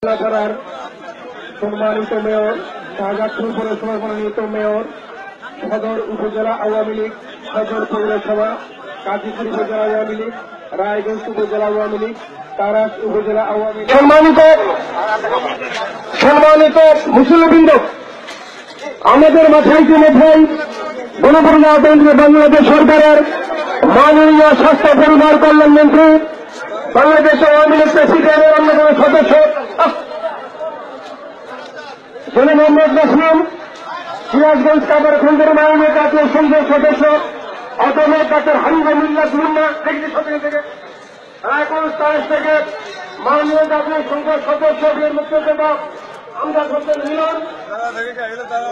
থানার সম্মানিত মেয়র, শাহজাদপুর পৌরসভার মনোনীত মেয়র, সদর উপজেলা আওয়ামী লীগ, সদর পৌরসভা, গাজীপুর উপজেলা আওয়ামী লীগ, রায়গঞ্জ উপজেলা আওয়ামী লীগ, তারাস উপজেলা আওয়ামী লীগ। সম্মানিত মুসলিমবৃন্দ, আমাদের মাথায় ইতিমধ্যেই গণপ্রজাতন্ত্রী বাংলাদেশ সরকারের মাননীয় স্বাস্থ্য পরিবার কল্যাণ মন্ত্রী, বাংলাদেশ আওয়ামী লীগ প্রেসিডেন্টের অন্যতম সদস্য জনাব মোহাম্মদ নাসিম, সিরাজগঞ্জ কাবারখন্দের মাননীয় জাতীয় সংসদ সদস্য অধ্যাপক ডাক্তার হাবিবুর মিল্লাত মুন্না থেকে রায়গঞ্জ তারাস থেকে মাননীয় জাতীয় সংসদ সদস্য বীর মুক্তিযোদ্ধা আমজাদ হোসেন মিলন,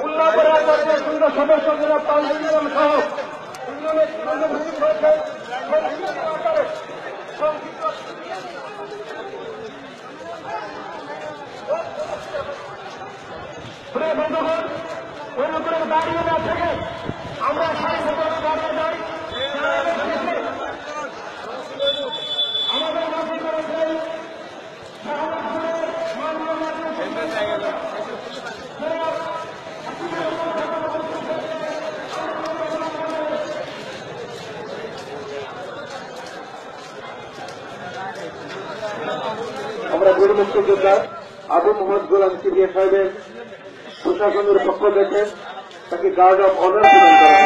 উল্লাপাড়া জাতীয় সংসদ সদস্য জনাব তানজিল ইসলাম সহ বন্ধুগণ, অনুগ্রহ দাঁড়িয়ে না থেকে আমরা সারিবদ্ধভাবে দাঁড়িয়ে যাই। আমাদের মাঝে করেছেন আমরা বীর মুক্তিযোদ্ধা আবু মোহাম্মদ গোলাম কিবরিয়া সাহেবের প্রশাসনের পক্ষ থেকে তাকে গার্ড অফ অনার প্রদান করা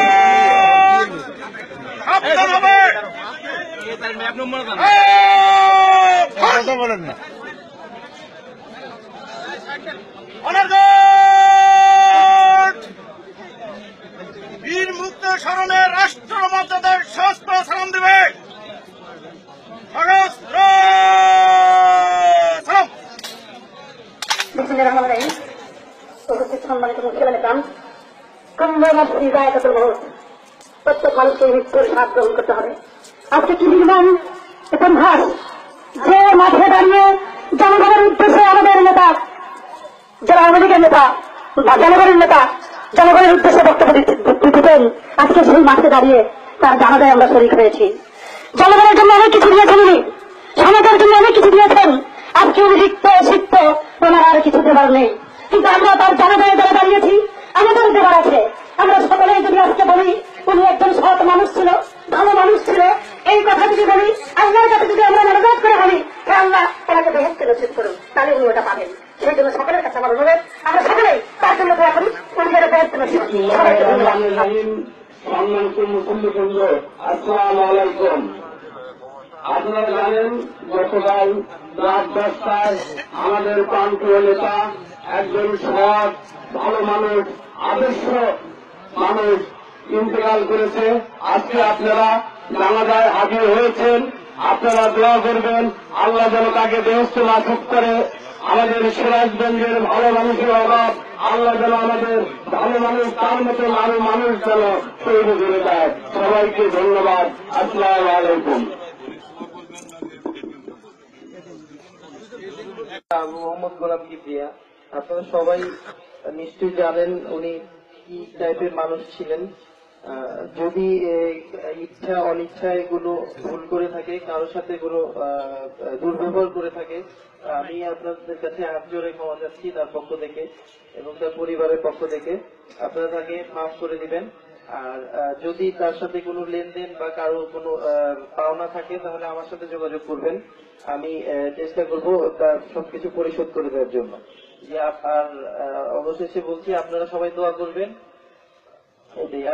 বীর মুক্ত স্মরণের রাষ্ট্রমর্যাদার শাস্ত্র সালাম দেবে। উপস্থিত সম্মানিত মুসলিম গ্রাম কুম্ভী জায়গাতুল মউত, প্রত্যেক মানুষকে মৃত্যুর স্বাদ গ্রহণ করতে হবে। আজকে কি নির্মম ইতিহাস, যে মাঠে দাঁড়িয়ে জনগণের উদ্দেশ্যে আমাদের নেতা, যারা আওয়ামী লীগের নেতা বা জনগণের নেতা, জনগণের উদ্দেশ্যে বক্তব্য দিতেন, আজকে সেই মাঠে দাঁড়িয়ে তার জানাজায় আমরা শরীক হয়েছি। জনগণের জন্য অনেক কিছু দিয়েছেন উনি, সমাজের জন্য অনেক কিছু দিয়েছেন। আজকে উনি লিখত শিখত, ওনার আর কিছু দেবার নেই, কিন্তু আমরা তার জানাজায় যারা দাঁড়িয়েছি আমাদের দেবার আছে। আমরা সকলেই যদি আজকে বলি উনি একজন সৎ মানুষ ছিল, ভালো মানুষ ছিল, এই কথা যদি বলি, আল্লাহর কাছে যদি আমরা মনোজাত করে বলি আল্লাহ ওনাকে বেহেশতে নসিব করুন, তাহলে উনি ওটা পাবেন। সেই জন্য সকলের কাছে আমার অনুরোধ, আমরা সকলেই তার জন্য দোয়া করি, উনি যেন বেহেশতে নসিব করেন। সম্মানিত মুসলিমবৃন্দ, আসসালামু আলাইকুম। আপনারা জানেন গতকাল রাত 10টায় আমাদের প্রান্তীয় নেতা, একজন সৎ ভালো মানুষ, আদর্শ মানুষ ইন্তেকাল করেছে। আজকে আপনারা জানাজায় হাজির হয়েছেন, আপনারা দোয়া করবেন আল্লাহ যেন তাকে বেহেশতে নসিব করে। আমাদের সিরাজগঞ্জের ভালো মানুষের অভাব, আল্লাহ যেন আমাদের ভালো মানুষ তার মতো আরো মানুষ যেন তৈরি করে দেয়। সবাইকে ধন্যবাদ। আসসালামু আলাইকুম। আবু মোহাম্মদ গোলাম কিবরিয়া, আপনারা সবাই নিশ্চয়ই জানেন উনি কি টাইপের মানুষ ছিলেন। যদি ইচ্ছা অনিচ্ছা এগুলো ভুল করে থাকে, কারোর সাথে কোনো দুর্ব্যবহার করে থাকে, আমি আপনাদের কাছে হাত জোড়ে ক্ষমা চাচ্ছি তার পক্ষ থেকে এবং তার পরিবারের পক্ষ থেকে। আপনারা তাকে মাফ করে দিবেন। আর যদি তার সাথে কোনো লেনদেন বা কারো কোনো পাওনা থাকে তাহলে আমার সাথে যোগাযোগ করবেন, আমি চেষ্টা করব তার সবকিছু পরিশোধ করে দেওয়ার জন্য। আর অবশেষে বলছি আপনারা সবাই দোয়া করবেন।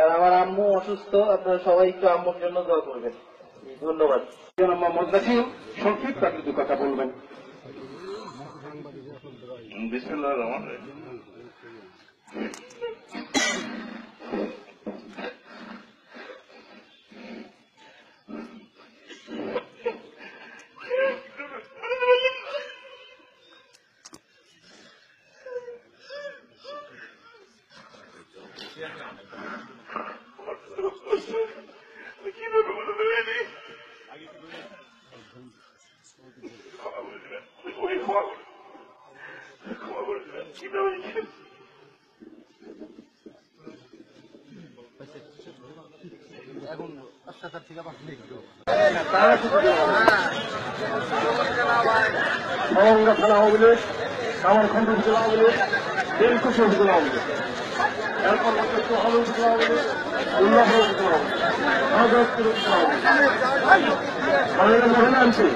আর আমার আম্মু অসুস্থ, আপনারা সবাই একটু আম্মুর জন্য দোয়া করবেন। ধন্যবাদ। মোহাম্মদ নাসিম সংক্ষিপ্ত কিছু কথা বলবেন। বিসমিল্লাহির রহমানির রহিম। এখন অত্যাচার থেকে বাঁচলে থানা আওয়ামী লীগ কামারখন্ড উপজেলা আওয়ামী লীগ, বেলকুশি উপজেলা আওয়ামী লীগ, এরপর হচ্ছে সোহান উপজেলা আওয়ামী লীগ, উল্লাহ উপজেলা আওয়ামী লীগ, হাজরতপুর উপজেলা আওয়ামী লীগ, মাননীয় মহিলা এমপি